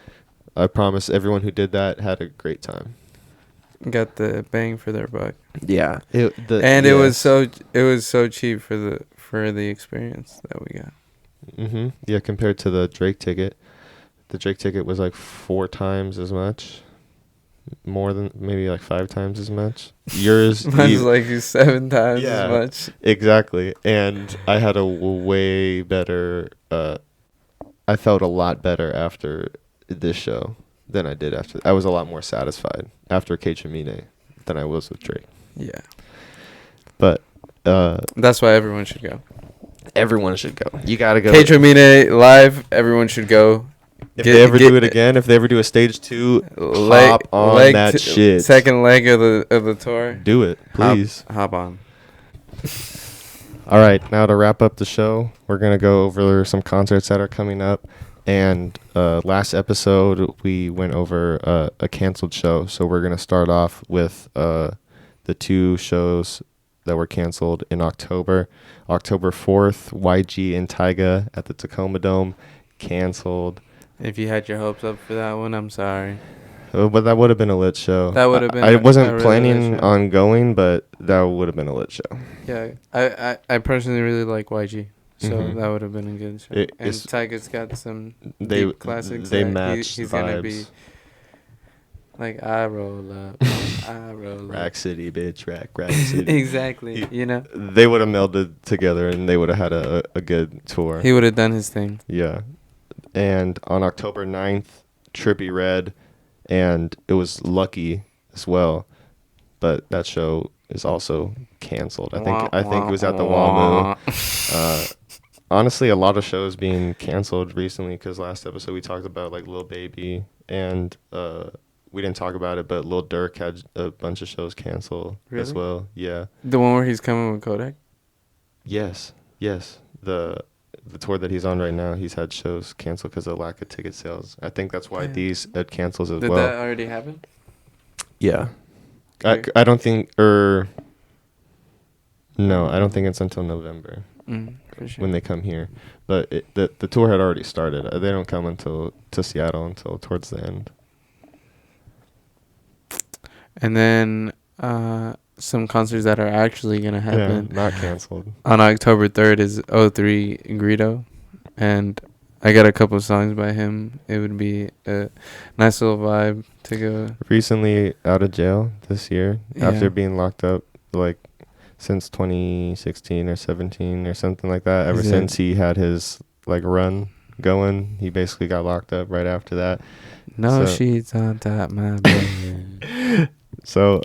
I promise everyone who did that had a great time. Got the bang for their buck. Yeah. It was so cheap for the experience that we got. Mm-hmm. Yeah, compared to the Drake ticket. The Drake ticket was like 4 times as much. More than maybe like 5 times as much. Yours was like 7 times as much. Exactly. And I had a way better I felt a lot better after this show than I did after. I was a lot more satisfied after KAYTRAMINÉ than I was with Drake. Yeah. But that's why everyone should go. Everyone should go. You got to go. KAYTRAMINÉ live, everyone should go. If they ever do it again, if they ever do a stage 2, hop on that shit. Second leg of the tour. Do it, please. Hop on. All right, now to wrap up the show, we're going to go over some concerts that are coming up. And last episode, we went over a canceled show. So we're going to start off with the 2 shows that were canceled in October. October 4th, YG and Tyga at the Tacoma Dome, canceled. If you had your hopes up for that one, I'm sorry. but that would have been a lit show. That would have been I a wasn't really planning lit show. on going, but that would have been a lit show. Yeah, I personally really like YG, so Mhm. that would have been a good show. And It's- Tyga's got some They deep classics. they that matched he's vibes. gonna be like, I roll up, I roll up. Rack City, bitch, Rack City. Exactly, you know. They would have melded together, and they would have had a good tour. He would have done his thing. Yeah. And on October 9th, Trippie Redd, and it was Lucky as well, but that show is also canceled. I think it was at the WAMU. Honestly, a lot of shows being canceled recently because last episode we talked about like Lil Baby, and we didn't talk about it, but Lil Durk had a bunch of shows canceled as Really? well. Yeah. The one where he's coming with Kodak. Yes. The tour that he's on right now, he's had shows canceled because of lack of ticket sales. I think that's why Yeah. these cancels as Did well. that already happen? Yeah. Okay. I don't think, no, I don't think it's until November For sure. when they come here. But the tour had already started. They don't come to Seattle until towards the end. And then some concerts that are actually gonna happen. Yeah, not canceled. On October 3rd is O3 Greedo, and I got a couple songs by him. It would be a nice little vibe to go. Recently out of jail this year after Yeah. being locked up like since 2016 or 17 or something like that. Ever Is it- since he had his like run going, he basically got locked up right after that. No So- sheets on top my bed. So,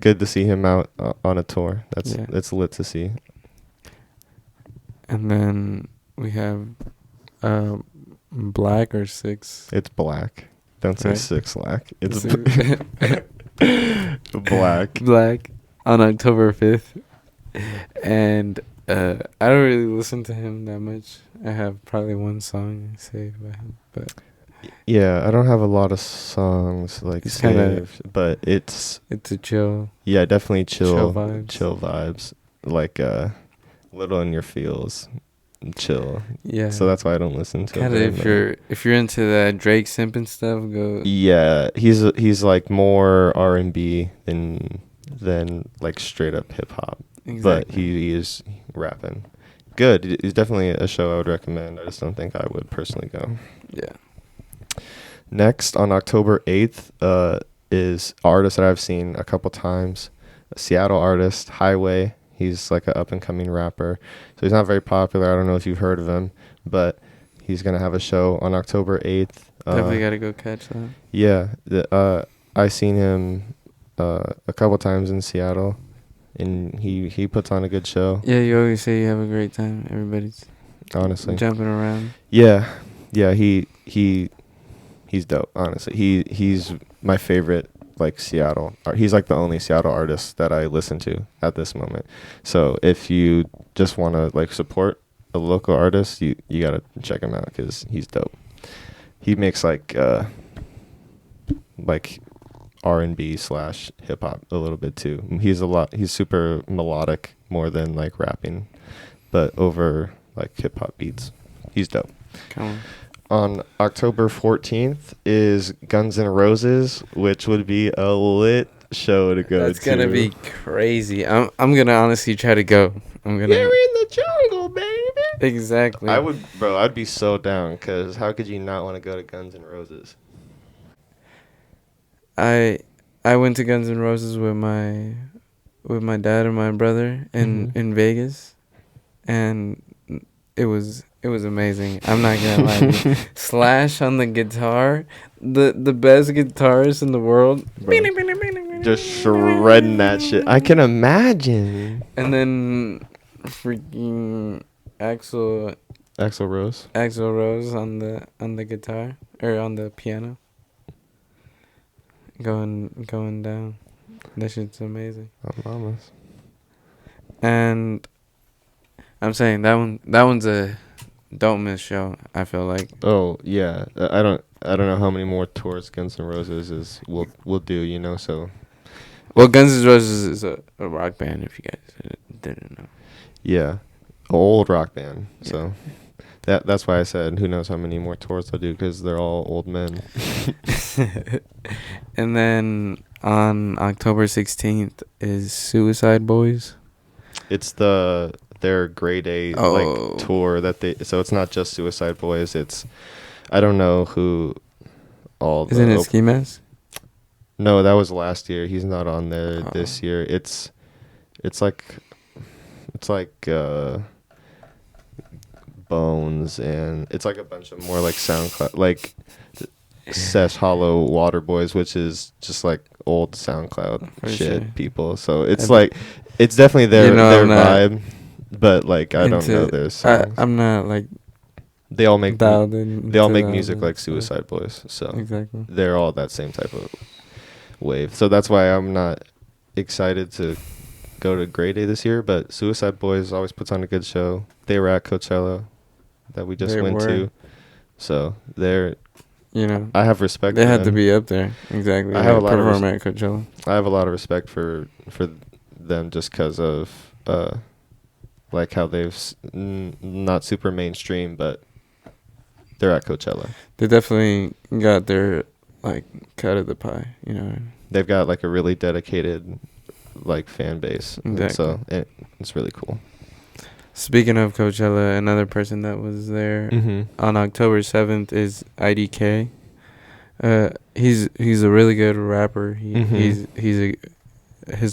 good to see him out on a tour. It's lit to see. And then we have Black or Six. It's black. Don't say Right. six lack. It's Six- black. Black on October 5th. And I don't really listen to him that much. I have probably one song saved by him, but Yeah, I don't have a lot of songs like It's kinda- saved, but it's it's a chill. definitely chill vibes. chill vibes. Like little in your feels, chill. Yeah. So that's why I don't listen to. it kind very of much. if you're into that Drake simping stuff, go. Yeah, he's like more R&B than like straight up hip hop. But he is rapping. Good. It's definitely a show I would recommend. I just don't think I would personally go. Yeah. Next, on October 8th, is an artist that I've seen a couple times. A Seattle artist, Highway. He's like an up-and-coming rapper. So he's not very popular. I don't know if you've heard of him. But he's going to have a show on October 8th. Definitely got to go catch that. Yeah. I seen him a couple times in Seattle. And he puts on a good show, Yeah, you always say you have a great time. Everybody's honestly. jumping around. Yeah, he's dope. Honestly, he's my favorite like Seattle. He's like the only Seattle artist that I listen to at this moment. So if you just want to like support a local artist, you gotta check him out because he's dope. He makes like R&B / hip hop a little bit too. He's super melodic more than like rapping, but over like hip hop beats. He's dope. Come on. On October 14th is Guns N' Roses, which would be a lit show to go That's to. gonna be crazy. I'm gonna honestly try to go. I'm gonna. You're in the jungle, baby. Exactly. I'd be so down because how could you not want to go to Guns N' Roses? I went to Guns N' Roses with my dad and my brother in Vegas, and it was amazing. I'm not gonna lie to you. Slash on the guitar, the best guitarist in the world. Bro, just shredding that shit. I can imagine. And then freaking Axl Rose. Rose on the guitar or on the piano. Going down. That shit's amazing. Oh, mamas. And I'm saying that one's a don't miss show, I feel like. Oh yeah, I don't know how many more tours Guns N' Roses will do. So. Well, Guns N' Roses is a rock band, if you guys didn't know. Yeah, old rock band. So that's why I said who knows how many more tours they'll do because they're all old men. And then on October 16th is Suicide Boys. It's their grade A like tour that they. So it's not just Suicide Boys. It's I don't know who all. Isn't it Ski Mask? No, that was last year. He's not on there this year. It's like Bones, and it's like a bunch of more like SoundCloud, like Sesh Hollow Water Boys, which is just like old SoundCloud shit people. So it's like it's definitely their vibe, but like I don't know their songs. I'm not like they all make music like so. Suicide Boys, so exactly they're all that same type of wave. So that's why I'm not excited to go to Grade A this year, but Suicide Boys always puts on a good show. They were at Coachella that we just went to, so they're I have respect. They had to be up there. Exactly. I have a lot of at Coachella. I have a lot of respect for them just because of like how they've not super mainstream, but they're at Coachella. They definitely got their like cut of the pie. They've got like a really dedicated like fan base, exactly. So it's really cool. Speaking of Coachella, another person that was there on October 7th is IDK. He's a really good rapper. His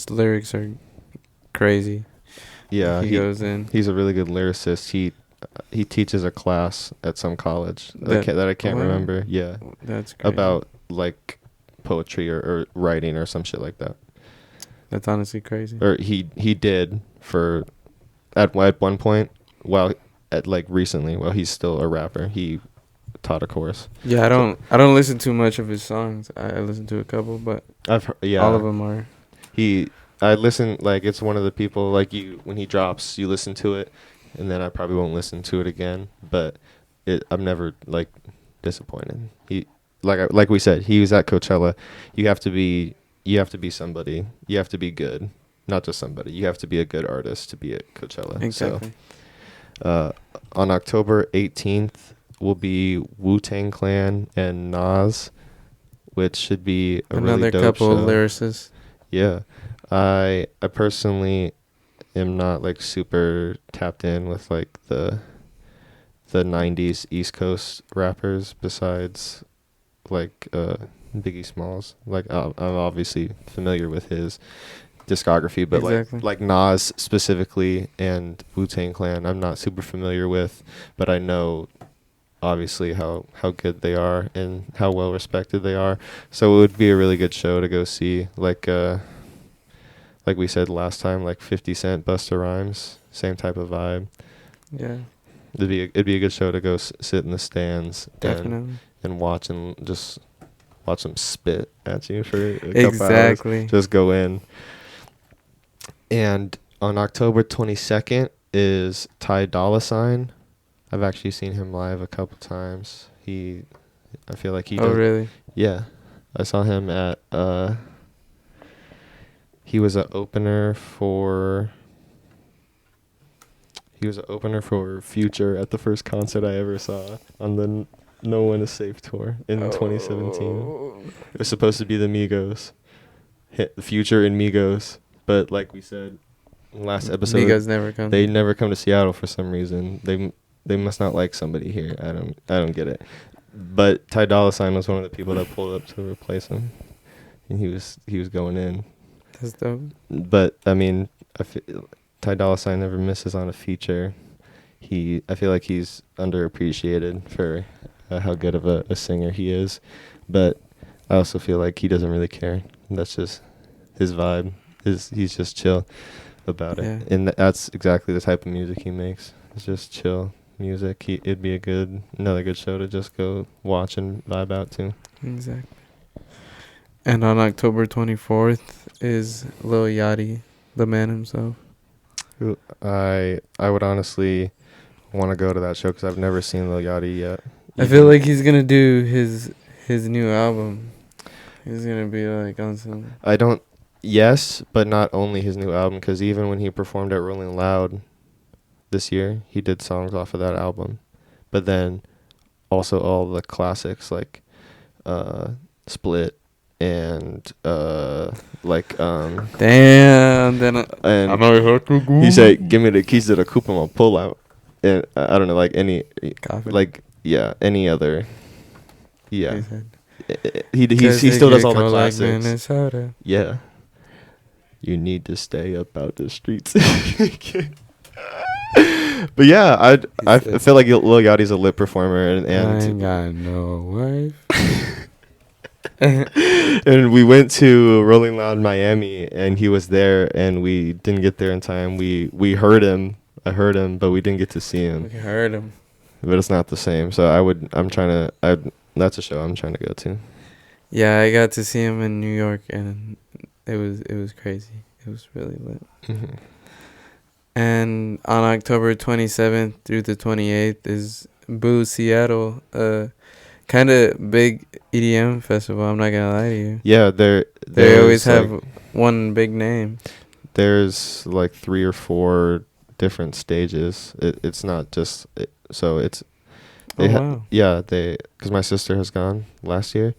lyrics are crazy. Yeah, he goes in. He's a really good lyricist. He teaches a class at some college that I can't remember. Yeah, that's crazy. About like poetry or writing or some shit like that. That's honestly crazy. Or he did for at one point recently while he's still a rapper, he taught a course. Yeah, I don't listen to much of his songs. I listen to a couple, but I've heard, all of them are. I listen, like it's one of the people like you when he drops, you listen to it, and then I probably won't listen to it again. But I'm never like disappointed. He like we said, he was at Coachella. You have to be somebody. You have to be good. Not just somebody. You have to be a good artist to be at Coachella. Exactly. So, on October 18th will be Wu-Tang Clan and Nas, which should be another really dope couple show. Of lyricists. Yeah, I personally am not like super tapped in with like the 90s East Coast rappers besides like Biggie Smalls. Like I'm obviously familiar with his discography, but exactly. like Nas specifically and Wu-Tang Clan I'm not super familiar with, but I know obviously how good they are and how well respected they are. So it would be a really good show to go see. Like we said last time, like 50 Cent, Busta Rhymes, same type of vibe. Yeah, it'd be a good show to go sit in the stands and watch and just watch them spit at you for a couple hours. Just go in. And on October 22nd is Ty Dolla $ign. I've actually seen him live a couple times. I feel like he does. Oh, really? Yeah. I saw him at, he was an opener for Future at the first concert I ever saw on the No One Is Safe tour in 2017. It was supposed to be the Migos. Hit the Future and Migos. But like we said last episode, Migos never come. They never come to Seattle for some reason. They must not like somebody here. I don't get it. But Ty Dolla $ign was one of the people that pulled up to replace him, and he was going in. That's dope. But I mean, Ty Dolla $ign never misses on a feature. I feel like he's underappreciated for how good of a singer he is, but I also feel like he doesn't really care. That's just his vibe. He's just chill about it, and that's exactly the type of music he makes. It's just chill music. It'd be another good show to just go watch and vibe out to. Exactly. And on October 24th is Lil Yachty, the man himself. I would honestly want to go to that show because I've never seen Lil Yachty yet. I feel like he's gonna do his new album. He's gonna be like on some. Yes, but not only his new album, because even when he performed at Rolling Loud this year, he did songs off of that album. But then also all the classics like Split, and like Damn. Then and he said, "Give me the keys to the coupe, I'm gonna pull out." And I don't know, like any, Coffee. like any other, yeah. He said, He still does all the "Cause they classics. like Minnesota." Yeah. You need to stay up out the streets. But yeah, I feel like Lil Yachty's a lit performer, I ain't got no wife. and we went to Rolling Loud Miami, and he was there, and we didn't get there in time. We heard him. I heard him, but we didn't get to see him. We heard him. But it's not the same. So that's a show I'm trying to go to. Yeah, I got to see him in New York, and it was crazy. It was really lit. Mm-hmm. And on October 27th through the 28th is Boo Seattle, kind of big EDM festival. I'm not gonna lie to you. Yeah, They always have one big name. There's like 3 or 4 different stages. It's not just so it's. Wow. Because my sister has gone last year,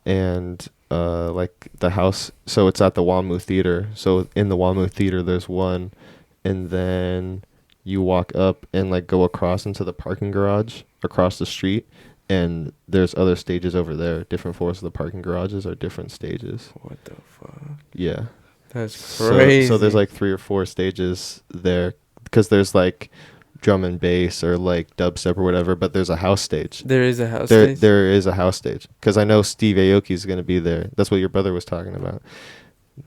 and like the house. So it's at the WAMU Theater. So in the WAMU Theater, there's one. And then you walk up and like go across into the parking garage across the street, and there's other stages over there. Different floors of the parking garages are different stages. What the fuck? Yeah, That's crazy. So there's like 3 or 4 stages there, because there's like drum and bass or like dubstep or whatever. But there's a house stage. There is a house stage? There is a house stage, because I know Steve Aoki's gonna be there. That's what your brother was talking about.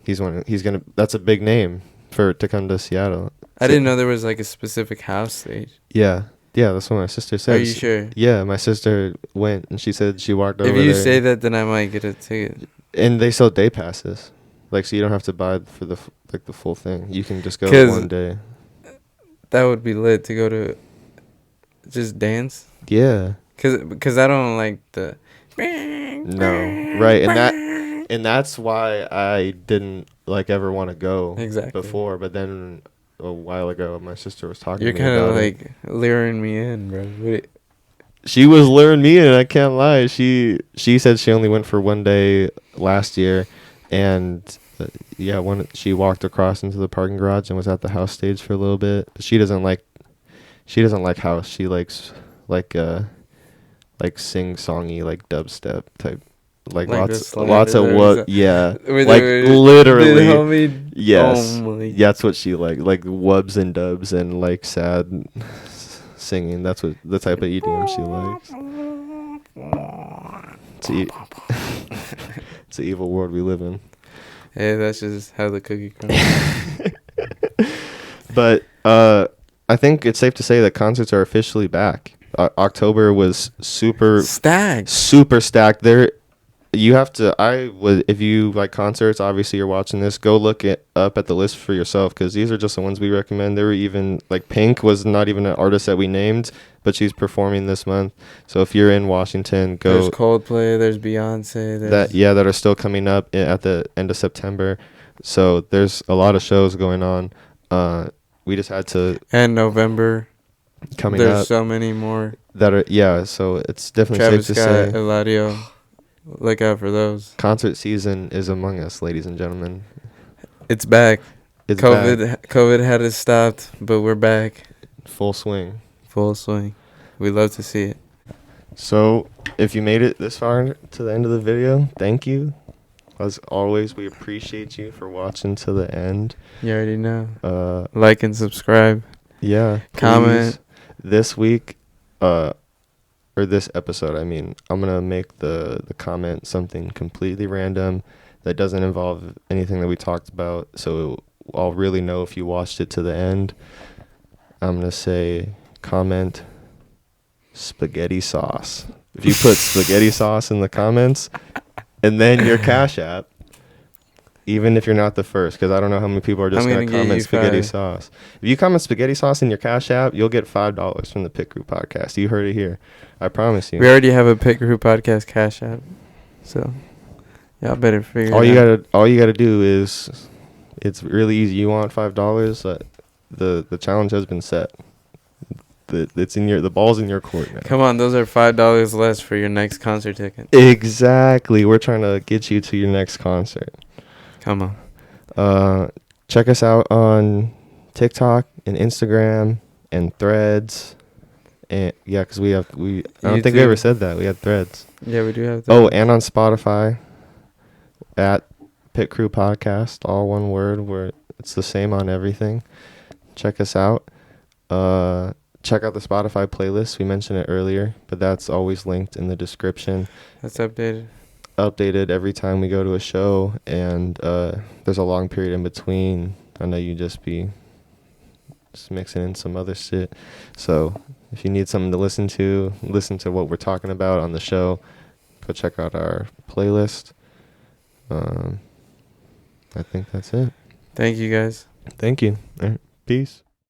That's a big name to come to Seattle. I didn't know there was like a specific house stage. Yeah, that's what my sister said. Are you sure? Yeah, my sister went, and she said she walked over there. If you say that, then I might get a ticket. And they sell day passes, like, so you don't have to buy for the full thing. You can just go one day. That would be lit to go to. Just dance. Yeah. Cause I don't like the. No, right, and that's why I didn't like ever want to go before. But then a while ago, my sister was talking. You're to me kind of about like luring me in, bro. She was luring me in. I can't lie. She said she only went for one day last year, and when she walked across into the parking garage and was at the house stage for a little bit. She doesn't like house. She likes like sing-songy, like dubstep type. Like lots of what? Yeah, like literally. Yes, that's what she like wubs and dubs and like sad singing. That's what the type of EDM she likes. It's an evil world we live in. Hey, that's just how the cookie crumbles. But I think it's safe to say that concerts are officially back. October was super stacked. There. You have to. If you like concerts, obviously you're watching this. Go look up at the list for yourself, because these are just the ones we recommend. There were even like Pink was not even an artist that we named, but she's performing this month. So if you're in Washington, go. There's Coldplay. There's Beyonce. That are still coming up at the end of September. So there's a lot of shows going on. We just had to. And November. Coming up. There's so many more. That are So it's definitely Travis safe to Scott, say. Eladio. Look out for those. Concert season is among us, ladies and gentlemen. It's back. COVID had us stopped, but we're back. Full swing. We love to see it. So, if you made it this far to the end of the video, thank you. As always, we appreciate you for watching to the end. You already know. Like and subscribe. Yeah. Comment. This week, or this episode, I mean, I'm going to make the comment something completely random that doesn't involve anything that we talked about, so I'll really know if you watched it to the end. I'm going to say comment spaghetti sauce. If you put spaghetti sauce in the comments, and then your Cash App, even if you're not the first, because I don't know how many people are just going to comment spaghetti sauce. If you comment spaghetti sauce in your Cash App, you'll get $5 from the PitCrew Podcast. You heard it here. I promise you. We already have a PitCrew Podcast Cash App, so y'all better figure it out. All you gotta do is, it's really easy. You want $5? The challenge has been set. The ball's in your court now. Come on, those are $5 less for your next concert ticket. Exactly. We're trying to get you to your next concert. Come on. Check us out on TikTok and Instagram and Threads. And yeah, because I don't think we ever said that. We had Threads. Yeah, we do have that. Oh, and on Spotify at PitCrew Podcast, all one word, where it's the same on everything. Check us out. Check out the Spotify playlist. We mentioned it earlier, but that's always linked in the description. That's updated. Updated every time we go to a show, and there's a long period in between. I know you just mixing in some other shit. So if you need something to listen to what we're talking about on the show, go check out our playlist. I think that's it. Thank you, guys. Thank you. All right. Peace.